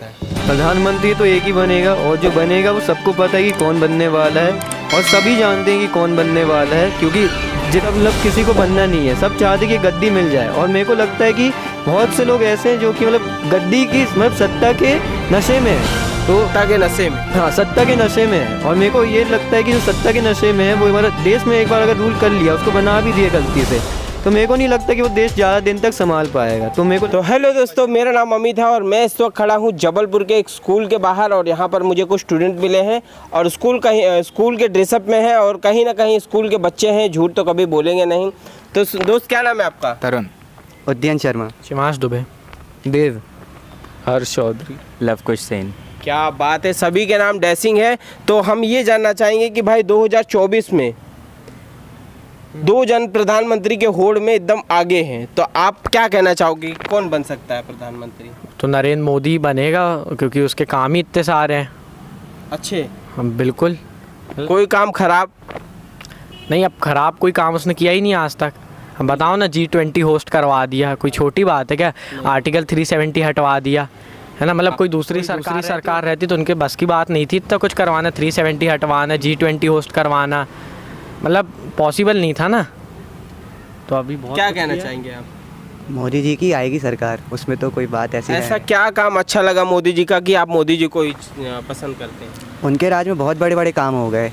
लगता है? प्रधानमंत्री तो एक ही बनेगा और जो बनेगा वो सबको पता है कि कौन बनने वाला है और सभी जानते हैं कि कौन बनने वाला है, क्योंकि मतलब किसी को बनना नहीं है, सब चाहते हैं कि गद्दी मिल जाए। और मेरे को लगता है कि बहुत से लोग ऐसे हैं जो कि मतलब गद्दी की मतलब सत्ता के नशे में है, तो सत्ता के नशे में। हाँ सत्ता के नशे में है। और मेरे को ये लगता है कि जो सत्ता के नशे में है वो हमारा देश में एक बार अगर रूल कर लिया, उसको बना भी दिया गलती से, तो मेरे को नहीं लगता कि वो देश ज़्यादा दिन तक संभाल पाएगा। तो मेरे को तो हेलो दोस्तों, मेरा नाम अमित है और मैं इस वक्त खड़ा हूँ जबलपुर के एक स्कूल के बाहर और यहाँ पर मुझे कुछ स्टूडेंट मिले हैं और स्कूल के ड्रेसअप में हैं और कहीं ना कहीं स्कूल के बच्चे हैं, झूठ तो कभी बोलेंगे नहीं। तो दोस्त क्या नाम है आपका? तरुण, उद्यन शर्मा, शिमांश दुबे, देव, हर्ष चौधरी, लवकुश सेन। क्या बात है, सभी के नाम डैसिंग है। तो हम ये जानना चाहेंगे कि भाई 2024 में दो जन प्रधानमंत्री के होड़ में एकदम आगे हैं, तो आप क्या कहना चाहोगे कौन बन सकता है प्रधानमंत्री? तो नरेंद्र मोदी बनेगा क्योंकि उसके काम ही इतने सारे हैं। अच्छे? हम बिल्कुल कोई काम खराब? नहीं, अब खराब कोई काम उसने किया ही नहीं आज तक। हम बताओ ना, G20 होस्ट करवा दिया, कोई छोटी बात है क्या? आर्टिकल 370 हटवा दिया है ना, मतलब कोई दूसरी सरकार रहती तो उनके बस की बात नहीं थी इतना कुछ करवाना, 370 हटवाना, G20 होस्ट करवाना, मतलब पॉसिबल नहीं था ना। तो अभी बहुत क्या कहना चाहेंगे आप? मोदी जी की आएगी सरकार, उसमें तो कोई बात ऐसी ऐसा है। क्या काम अच्छा लगा मोदी जी का कि आप मोदी जी को ही पसंद करते हैं? उनके राज में बहुत बड़े बड़े काम हो गए।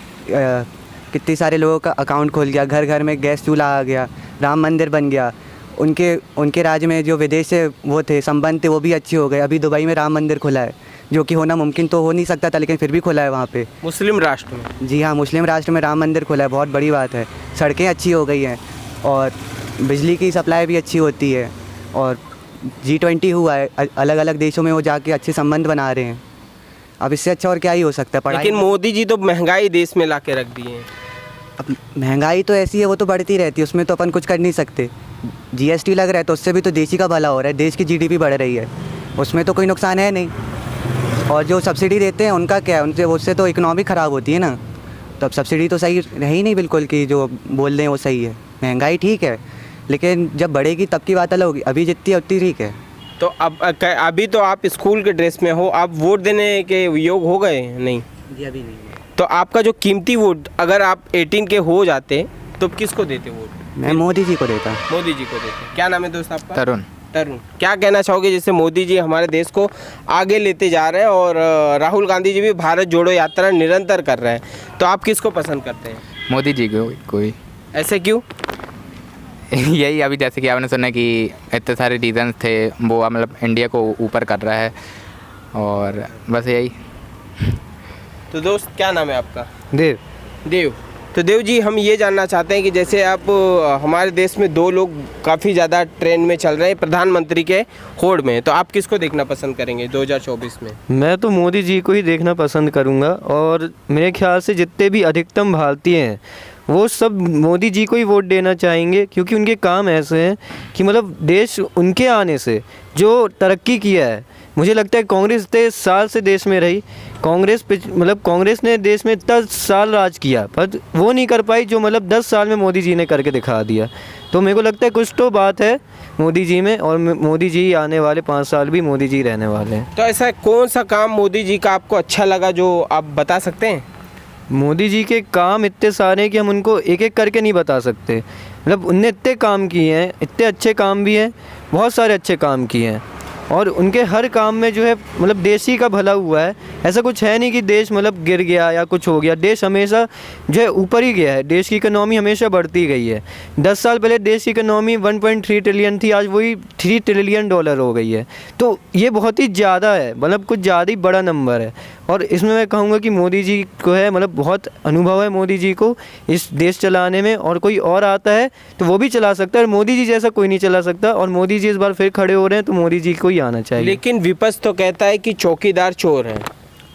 कितने सारे लोगों का अकाउंट खुल गया, घर घर में गैस चूल्हा आ गया, राम मंदिर बन गया। उनके राज्य में जो विदेश से वो थे संबंध थे वो भी अच्छे हो गए। अभी दुबई में राम मंदिर खुला है, जो कि होना मुमकिन तो हो नहीं सकता था, लेकिन फिर भी खुला है वहाँ पे। मुस्लिम राष्ट्र में? जी हाँ, मुस्लिम राष्ट्र में राम मंदिर खुला है, बहुत बड़ी बात है। सड़कें अच्छी हो गई हैं और बिजली की सप्लाई भी अच्छी होती है। और G20 हुआ है, अलग अलग देशों में वो जाके अच्छे संबंध बना रहे हैं। अब इससे अच्छा और क्या ही हो सकता है? लेकिन मोदी जी तो महंगाई देश में ला के रख दी है। अब महंगाई तो ऐसी है, वो तो बढ़ती रहती है, उसमें तो अपन कुछ कर नहीं सकते। GST लग रहा है तो उससे भी तो देश ही का भला हो रहा है, देश की GDP बढ़ रही है, उसमें तो कोई नुकसान है नहीं। और जो सब्सिडी देते हैं उनका क्या है, उससे तो इकोनॉमी ख़राब होती है ना। तो अब सब्सिडी तो सही है ही नहीं बिल्कुल, कि जो बोल रहे हैं वो सही है। महंगाई ठीक है, लेकिन जब बढ़ेगी तब की बात अलग होगी, अभी जितनी है उतनी ठीक है। तो अब अभी तो आप स्कूल के ड्रेस में हो, आप वोट देने के योग हो गए? नहीं जी, अभी नहीं। तो आपका जो कीमती वोट, अगर आप 18 के हो जाते तो किसको देते वोट? मैं मोदी जी को देता। मोदी जी को देते। क्या नाम है दोस्त आपका? तरुण। तरुण, क्या कहना चाहोगे जैसे मोदी जी हमारे देश को आगे लेते जा रहे हैं और राहुल गांधी जी भी भारत जोड़ो यात्रा निरंतर कर रहे हैं, तो आप किसको पसंद करते हैं? मोदी जी को कोई। ऐसे क्यों? यही अभी जैसे कि आपने सुना कि इतने सारे रीजंस थे, वो मतलब इंडिया को ऊपर कर रहा है और बस यही। तो दोस्त क्या नाम है आपका? देव। देव, तो देव जी हम ये जानना चाहते हैं कि जैसे आप हमारे देश में दो लोग काफ़ी ज़्यादा ट्रेंड में चल रहे हैं प्रधानमंत्री के होड़ में, तो आप किसको देखना पसंद करेंगे 2024 में? मैं तो मोदी जी को ही देखना पसंद करूंगा और मेरे ख्याल से जितने भी अधिकतम भारतीय हैं वो सब मोदी जी को ही वोट देना चाहेंगे, क्योंकि उनके काम ऐसे हैं कि मतलब देश उनके आने से जो तरक्की किया है। मुझे लगता है कांग्रेस इतने साल से देश में रही, कांग्रेस ने देश में 10 साल राज किया, पर वो नहीं कर पाई जो मतलब 10 साल में मोदी जी ने करके दिखा दिया। तो मेरे को लगता है कुछ तो बात है मोदी जी में, और मोदी जी आने वाले 5 साल भी मोदी जी रहने वाले हैं। तो ऐसा कौन सा काम मोदी जी का आपको अच्छा लगा जो आप बता सकते हैं? मोदी जी के काम इतने सारे हैं कि हम उनको एक एक करके नहीं बता सकते। मतलब उनने इतने काम किए हैं, इतने अच्छे काम भी हैं, बहुत सारे अच्छे काम किए हैं, और उनके हर काम में जो है मतलब देश ही का भला हुआ है। ऐसा कुछ है नहीं कि देश मतलब गिर गया या कुछ हो गया, देश हमेशा जो है ऊपर ही गया है, देश की इकोनॉमी हमेशा बढ़ती गई है। 10 साल पहले देश की इकोनॉमी 1.3 ट्रिलियन थी, आज वही $3 ट्रिलियन हो गई है। तो ये बहुत ही ज़्यादा है, मतलब कुछ ज़्यादा ही बड़ा नंबर है। और इसमें मैं कहूँगा कि मोदी जी को है मतलब बहुत अनुभव है मोदी जी को इस देश चलाने में, और कोई और आता है तो वो भी चला सकता है, और मोदी जी जैसा कोई नहीं चला सकता। और मोदी जी इस बार फिर खड़े हो रहे हैं तो मोदी जी को ही आना चाहिए। लेकिन विपक्ष तो कहता है कि चौकीदार चोर हैं।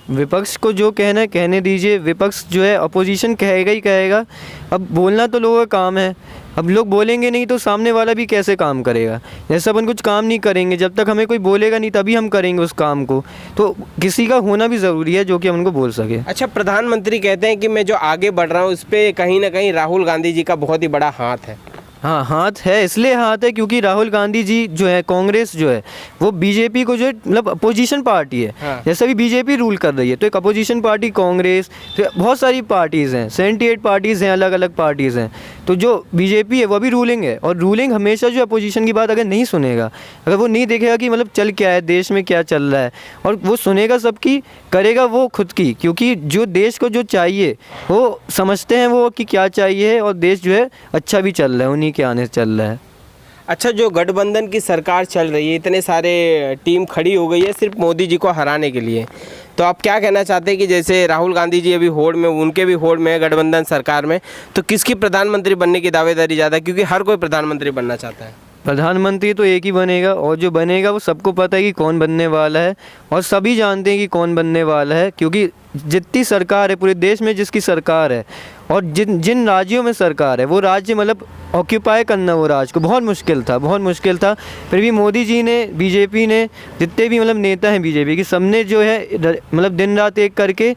विपक्ष को जो कहना है कहने दीजिए, विपक्ष जो है अपोजिशन कहेगा ही कहेगा। अब बोलना तो लोगों का काम है, अब लोग बोलेंगे नहीं तो सामने वाला भी कैसे काम करेगा? जैसे अपन कुछ काम नहीं करेंगे, जब तक हमें कोई बोलेगा नहीं तभी हम करेंगे उस काम को। तो किसी का होना भी ज़रूरी है जो कि हम उनको बोल सके। अच्छा, प्रधानमंत्री कहते हैं कि मैं जो आगे बढ़ रहा हूँ उस पर कहीं ना कहीं राहुल गांधी जी का बहुत ही बड़ा हाथ है। हाँ हाथ है, इसलिए हाथ है क्योंकि राहुल गांधी जी जो है, कांग्रेस जो है वो बीजेपी को जो है मतलब अपोजिशन पार्टी है। हाँ। जैसे अभी बीजेपी रूल कर रही है तो एक अपोजिशन पार्टी कांग्रेस, तो बहुत सारी पार्टीज़ हैं, 78 पार्टीज़ हैं, अलग अलग पार्टीज़ हैं। तो जो बीजेपी है वो भी रूलिंग है, और रूलिंग हमेशा जो अपोजिशन की बात अगर नहीं सुनेगा, अगर वो नहीं देखेगा कि मतलब चल क्या है, देश में क्या चल रहा है, और वो सुनेगा सबकी, करेगा वो खुद की, क्योंकि जो देश को जो चाहिए वो समझते हैं वो कि क्या चाहिए, और देश जो है अच्छा भी चल रहा है, उन्हीं के आने से चल रहा है। अच्छा, जो गठबंधन की सरकार चल रही है, इतने सारे टीम खड़ी हो गई है सिर्फ मोदी जी को हराने के लिए, तो आप क्या कहना चाहते हैं कि जैसे राहुल गांधी जी अभी होड़ में, उनके भी होड़ में है गठबंधन सरकार में, तो किसकी प्रधानमंत्री बनने की दावेदारी ज़्यादा है? क्योंकि हर कोई प्रधानमंत्री बनना चाहता है। प्रधानमंत्री तो एक ही बनेगा, और जो बनेगा वो सबको पता है कि कौन बनने वाला है, और सभी जानते हैं कि कौन बनने वाला है, क्योंकि जितनी सरकार है पूरे देश में, जिसकी सरकार है और जिन जिन राज्यों में सरकार है, वो राज्य मतलब ऑक्यूपाई करना वो राज्य को बहुत मुश्किल था। फिर भी मोदी जी ने, बीजेपी ने, जितने भी मतलब नेता हैं बीजेपी की, सबने जो है मतलब दिन रात एक करके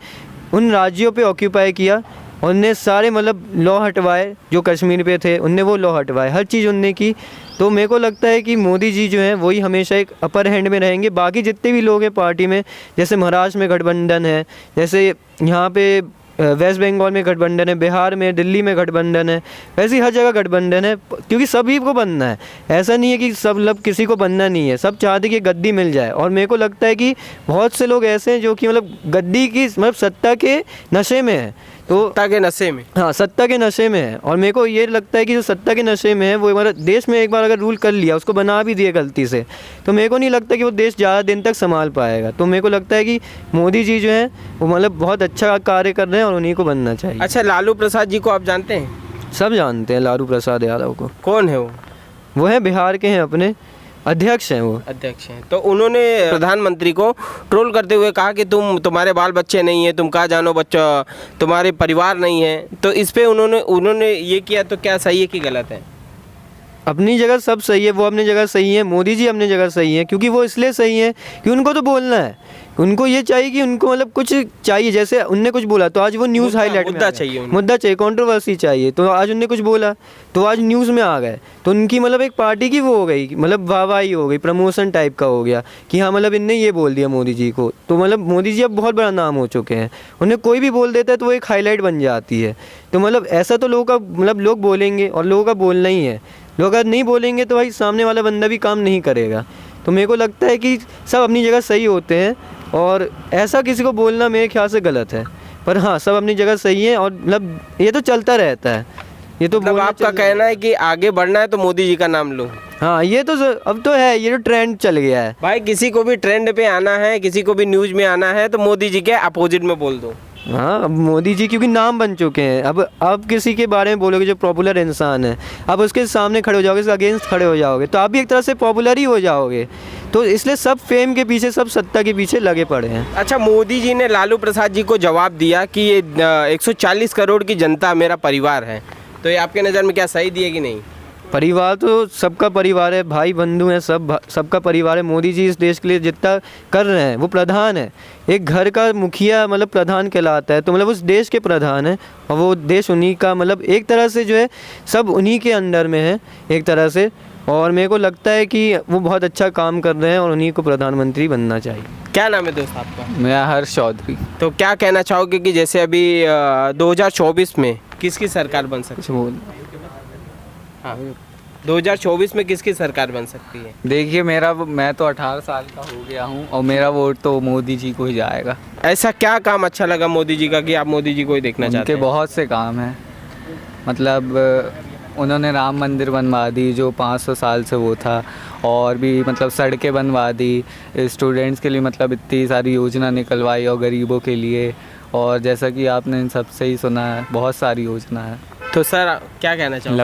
उन राज्यों पे ऑक्यूपाई किया, उनने सारे मतलब लॉ हटवाए, जो कश्मीर पे थे उनने वो लॉ हटवाए, हर चीज़ उनने की। तो मेरे को लगता है कि मोदी जी जो हैं वही हमेशा एक अपर हैंड में रहेंगे। बाकी जितने भी लोग हैं पार्टी में, जैसे महाराष्ट्र में गठबंधन है, जैसे यहाँ पे वेस्ट बंगाल में गठबंधन है, बिहार में, दिल्ली में गठबंधन है, वैसे ही हर जगह गठबंधन है, क्योंकि सभी को बनना है। ऐसा नहीं है कि सब लोग, किसी को बनना नहीं है, सब चाहते कि गद्दी मिल जाए। और मेरे को लगता है कि बहुत से लोग ऐसे हैं जो कि मतलब गद्दी की मतलब सत्ता के नशे में है, तो सत्ता के नशे में, हाँ सत्ता के नशे में है। और मेरे को ये लगता है कि जो सत्ता के नशे में है वो हमारा देश में एक बार अगर रूल कर लिया, उसको बना भी दिया गलती से, तो मेरे को नहीं लगता कि वो देश ज़्यादा दिन तक संभाल पाएगा। तो मेरे को लगता है कि मोदी जी जो हैं वो मतलब बहुत अच्छा कार्य कर रहे हैं और उन्हीं को बनना चाहिए। अच्छा, लालू प्रसाद जी को आप जानते हैं? सब जानते हैं लालू प्रसाद यादव को। कौन है वो हैं बिहार के हैं, अपने अध्यक्ष हैं, वो अध्यक्ष हैं। तो उन्होंने प्रधानमंत्री को ट्रोल करते हुए कहा कि तुम्हारे बाल बच्चे नहीं है, तुम कहाँ जानो बच्चा, तुम्हारे परिवार नहीं है। तो इस पे उन्होंने ये किया, तो क्या सही है कि गलत है? अपनी जगह सब सही है, वो अपनी जगह सही है, मोदी जी अपनी जगह सही है, क्योंकि वो इसलिए सही है कि उनको तो बोलना है, उनको ये चाहिए कि उनको मतलब कुछ चाहिए। जैसे उनने कुछ बोला तो आज वो न्यूज़ हाईलाइट, मुद्दा चाहिए उन्हें। मुद्दा चाहिए, कंट्रोवर्सी चाहिए, तो आज उनने कुछ बोला तो आज न्यूज़ में आ गए, तो उनकी मतलब एक पार्टी की वो हो गई, मतलब वाहवाही हो गई, प्रमोशन टाइप का हो गया कि हाँ मतलब इनने ये बोल दिया मोदी जी को। तो मतलब मोदी जी अब बहुत बड़ा नाम हो चुके हैं, उन्हें कोई भी बोल देता है तो वो एक हाईलाइट बन जाती है। तो मतलब ऐसा तो लोगों का मतलब लोग बोलेंगे, और लोगों का बोलना ही है। लोग अगर नहीं बोलेंगे तो भाई सामने वाला बंदा भी काम नहीं करेगा। तो मेरे को लगता है कि सब अपनी जगह सही होते हैं, और ऐसा किसी को बोलना मेरे ख्याल से गलत है। पर हाँ, सब अपनी जगह सही है, और मतलब ये तो चलता रहता है, ये तो मतलब आपका कहना है कि आगे बढ़ना है तो मोदी जी का नाम लो। हाँ, ये तो अब तो है, ये तो ट्रेंड चल गया है भाई। किसी को भी ट्रेंड पे आना है, किसी को भी न्यूज़ में आना है, तो मोदी जी के अपोजिट में बोल दो। हाँ, अब मोदी जी क्योंकि नाम बन चुके हैं। अब किसी के बारे में बोलोगे जो पॉपुलर इंसान है, अब उसके सामने खड़े हो जाओगे, उसके अगेंस्ट खड़े हो जाओगे, तो आप भी एक तरह से पॉपुलर ही हो जाओगे। तो इसलिए सब फेम के पीछे, सब सत्ता के पीछे लगे पड़े हैं। अच्छा, मोदी जी ने लालू प्रसाद जी को जवाब दिया कि ये 140 करोड़ की जनता मेरा परिवार है, तो ये आपके नज़र में क्या सही दिए कि नहीं? परिवार तो सबका परिवार है, भाई बंधु हैं, सबका परिवार है। मोदी जी इस देश के लिए जितना कर रहे हैं, वो प्रधान है, एक घर का मुखिया मतलब प्रधान कहलाता है, तो मतलब उस देश के प्रधान है, और वो देश उन्हीं का मतलब एक तरह से जो है सब उन्हीं के अंडर में है एक तरह से। और मेरे को लगता है कि वो बहुत अच्छा काम कर रहे हैं, और उन्हीं को प्रधानमंत्री बनना चाहिए। क्या नाम है दोस्त आपका? मेरा हर्ष चौधरी। तो क्या कहना चाहोगे कि जैसे अभी 2024 में किसकी सरकार बन सकती है? हाँ, 2024 में किसकी सरकार बन सकती है? देखिए, मैं तो 18 साल का हो गया हूँ, और मेरा वोट तो मोदी जी को ही जाएगा। ऐसा क्या काम अच्छा लगा मोदी जी का कि आप मोदी जी को ही देखना चाहते उनके हैं? बहुत से काम हैं, मतलब उन्होंने राम मंदिर बनवा दी जो 500 साल से वो था, और भी मतलब सड़कें बनवा दी, स्टूडेंट्स के लिए मतलब इतनी सारी योजना निकलवाई, और गरीबों के लिए, और जैसा कि आपने इन सबसे ही सुना है, बहुत सारी योजना है। तो सर क्या कहना चाहोगे?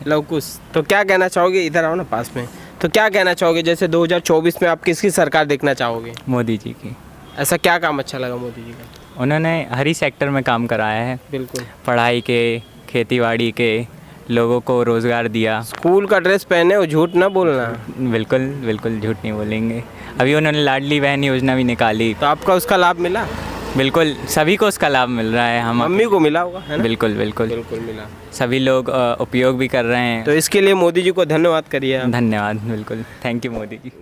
लवकुश। तो क्या कहना चाहोगे? इधर आओ ना पास में। तो क्या कहना चाहोगे, जैसे 2024 में आप किसकी सरकार देखना चाहोगे? मोदी जी की। ऐसा क्या काम अच्छा लगा मोदी जी का? उन्होंने हर ही सेक्टर में काम कराया है, बिल्कुल, पढ़ाई के, खेतीबाड़ी के, लोगों को रोज़गार दिया। स्कूल का ड्रेस पहने हो, झूठ ना बोलना। बिल्कुल झूठ नहीं बोलेंगे। अभी उन्होंने लाडली बहन योजना भी निकाली। तो आपका उसका लाभ मिला? बिल्कुल सभी को उसका लाभ मिल रहा है। हम मम्मी को मिला होगा, है ना? बिल्कुल बिल्कुल बिल्कुल मिला। सभी लोग उपयोग भी कर रहे हैं। तो इसके लिए मोदी जी को धन्यवाद करिए आप। धन्यवाद, बिल्कुल, थैंक यू मोदी जी।